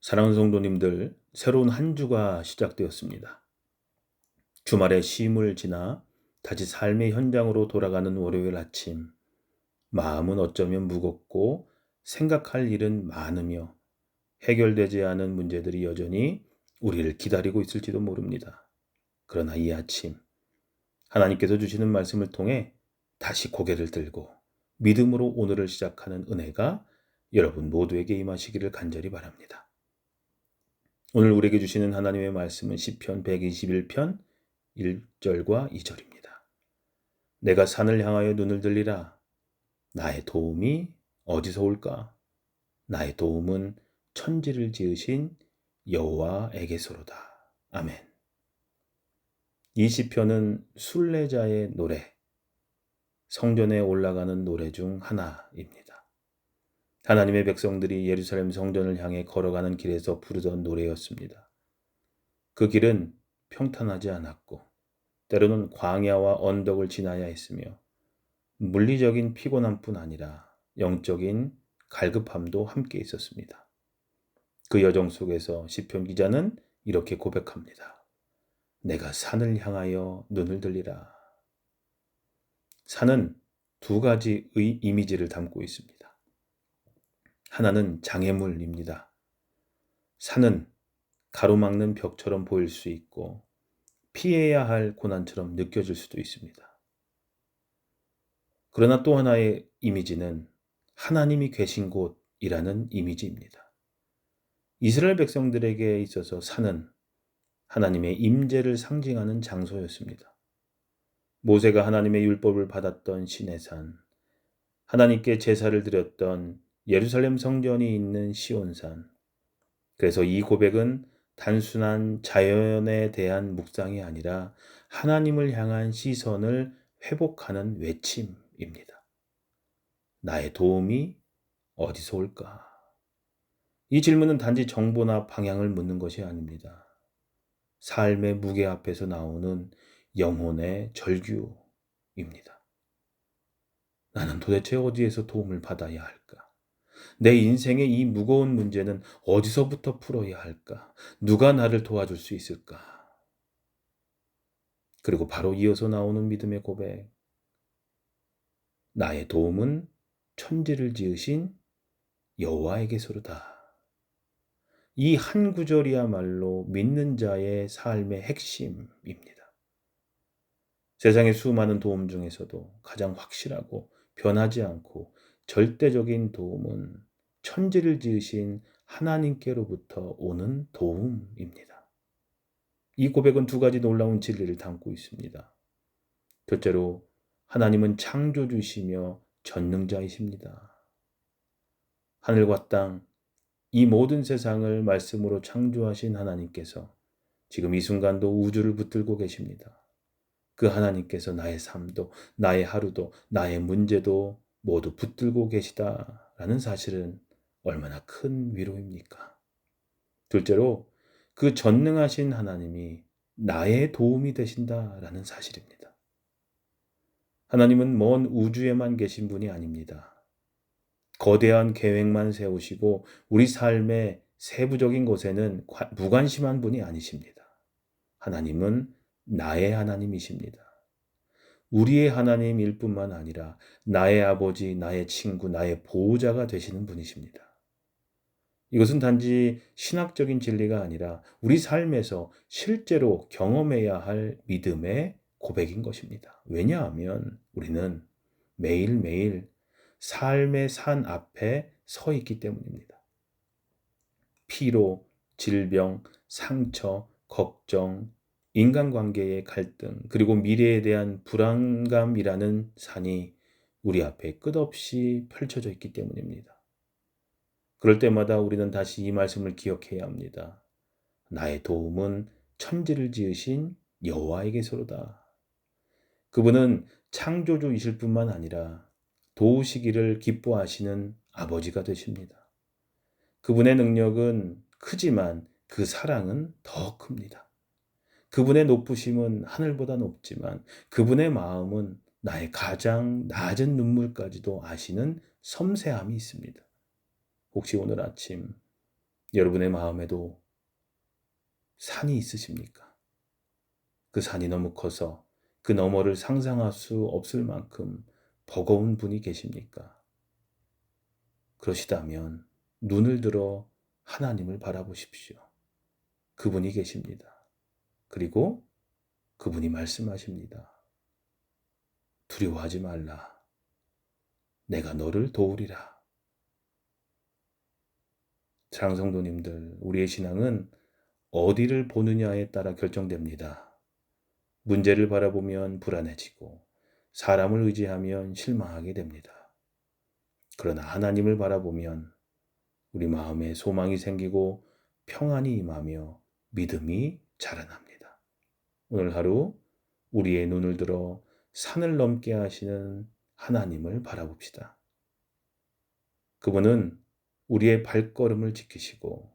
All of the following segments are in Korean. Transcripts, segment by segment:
사랑하는 성도님들, 새로운 한 주가 시작되었습니다. 주말에 쉼을 지나 다시 삶의 현장으로 돌아가는 월요일 아침, 마음은 어쩌면 무겁고 생각할 일은 많으며 해결되지 않은 문제들이 여전히 우리를 기다리고 있을지도 모릅니다. 그러나 이 아침, 하나님께서 주시는 말씀을 통해 다시 고개를 들고 믿음으로 오늘을 시작하는 은혜가 여러분 모두에게 임하시기를 간절히 바랍니다. 오늘 우리에게 주시는 하나님의 말씀은 시편 121편 1절과 2절입니다. 내가 산을 향하여 눈을 들리라. 나의 도움이 어디서 올까? 나의 도움은 천지를 지으신 여호와에게서로다. 아멘. 이 시편은 순례자의 노래, 성전에 올라가는 노래 중 하나입니다. 하나님의 백성들이 예루살렘 성전을 향해 걸어가는 길에서 부르던 노래였습니다. 그 길은 평탄하지 않았고 때로는 광야와 언덕을 지나야 했으며 물리적인 피곤함뿐 아니라 영적인 갈급함도 함께 있었습니다. 그 여정 속에서 시편 기자는 이렇게 고백합니다. 내가 산을 향하여 눈을 들리라. 산은 두 가지의 이미지를 담고 있습니다. 하나는 장애물입니다. 산은 가로막는 벽처럼 보일 수 있고 피해야 할 고난처럼 느껴질 수도 있습니다. 그러나 또 하나의 이미지는 하나님이 계신 곳이라는 이미지입니다. 이스라엘 백성들에게 있어서 산은 하나님의 임재를 상징하는 장소였습니다. 모세가 하나님의 율법을 받았던 시내산, 하나님께 제사를 드렸던 예루살렘 성전이 있는 시온산. 그래서 이 고백은 단순한 자연에 대한 묵상이 아니라 하나님을 향한 시선을 회복하는 외침입니다. 나의 도움이 어디서 올까? 이 질문은 단지 정보나 방향을 묻는 것이 아닙니다. 삶의 무게 앞에서 나오는 영혼의 절규입니다. 나는 도대체 어디에서 도움을 받아야 할까? 내 인생의 이 무거운 문제는 어디서부터 풀어야 할까? 누가 나를 도와줄 수 있을까? 그리고 바로 이어서 나오는 믿음의 고백. 나의 도움은 천지를 지으신 여호와에게서로다. 이 한 구절이야말로 믿는 자의 삶의 핵심입니다. 세상의 수많은 도움 중에서도 가장 확실하고 변하지 않고 절대적인 도움은 천지를 지으신 하나님께로부터 오는 도움입니다. 이 고백은 두 가지 놀라운 진리를 담고 있습니다. 첫째로 하나님은 창조주시며 전능자이십니다. 하늘과 땅, 이 모든 세상을 말씀으로 창조하신 하나님께서 지금 이 순간도 우주를 붙들고 계십니다. 그 하나님께서 나의 삶도, 나의 하루도, 나의 문제도 모두 붙들고 계시다라는 사실은 얼마나 큰 위로입니까? 둘째로 그 전능하신 하나님이 나의 도움이 되신다라는 사실입니다. 하나님은 먼 우주에만 계신 분이 아닙니다. 거대한 계획만 세우시고 우리 삶의 세부적인 것에는 무관심한 분이 아니십니다. 하나님은 나의 하나님이십니다. 우리의 하나님일 뿐만 아니라 나의 아버지, 나의 친구, 나의 보호자가 되시는 분이십니다. 이것은 단지 신학적인 진리가 아니라 우리 삶에서 실제로 경험해야 할 믿음의 고백인 것입니다. 왜냐하면 우리는 매일매일 삶의 산 앞에 서 있기 때문입니다. 피로, 질병, 상처, 걱정, 인간관계의 갈등, 그리고 미래에 대한 불안감이라는 산이 우리 앞에 끝없이 펼쳐져 있기 때문입니다. 그럴 때마다 우리는 다시 이 말씀을 기억해야 합니다. 나의 도움은 천지를 지으신 여호와에게서로다. 그분은 창조주이실 뿐만 아니라 도우시기를 기뻐하시는 아버지가 되십니다. 그분의 능력은 크지만 그 사랑은 더 큽니다. 그분의 높으심은 하늘보다 높지만 그분의 마음은 나의 가장 낮은 눈물까지도 아시는 섬세함이 있습니다. 혹시 오늘 아침 여러분의 마음에도 산이 있으십니까? 그 산이 너무 커서 그 너머를 상상할 수 없을 만큼 버거운 분이 계십니까? 그러시다면 눈을 들어 하나님을 바라보십시오. 그분이 계십니다. 그리고 그분이 말씀하십니다. 두려워하지 말라. 내가 너를 도우리라. 사랑하는 성도님들, 우리의 신앙은 어디를 보느냐에 따라 결정됩니다. 문제를 바라보면 불안해지고 사람을 의지하면 실망하게 됩니다. 그러나 하나님을 바라보면 우리 마음에 소망이 생기고 평안이 임하며 믿음이 자라납니다. 오늘 하루 우리의 눈을 들어 산을 넘게 하시는 하나님을 바라봅시다. 그분은 우리의 발걸음을 지키시고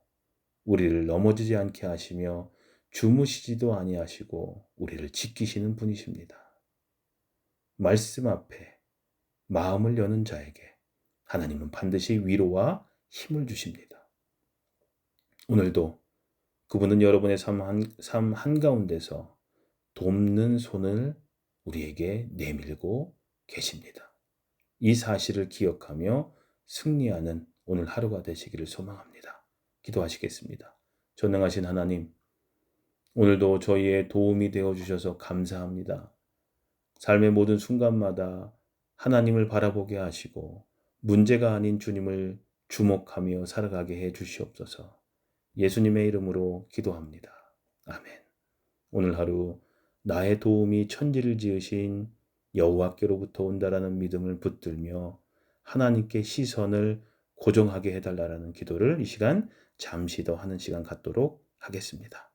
우리를 넘어지지 않게 하시며 주무시지도 아니하시고 우리를 지키시는 분이십니다. 말씀 앞에 마음을 여는 자에게 하나님은 반드시 위로와 힘을 주십니다. 오늘도 그분은 여러분의 삶 한가운데서 돕는 손을 우리에게 내밀고 계십니다. 이 사실을 기억하며 승리하는 오늘 하루가 되시기를 소망합니다. 기도하시겠습니다. 전능하신 하나님, 오늘도 저희의 도움이 되어주셔서 감사합니다. 삶의 모든 순간마다 하나님을 바라보게 하시고 문제가 아닌 주님을 주목하며 살아가게 해 주시옵소서. 예수님의 이름으로 기도합니다. 아멘. 오늘 하루 나의 도움이 천지를 지으신 여호와께로부터 온다라는 믿음을 붙들며 하나님께 시선을 고정하게 해달라는 기도를 이 시간 잠시 더 하는 시간 갖도록 하겠습니다.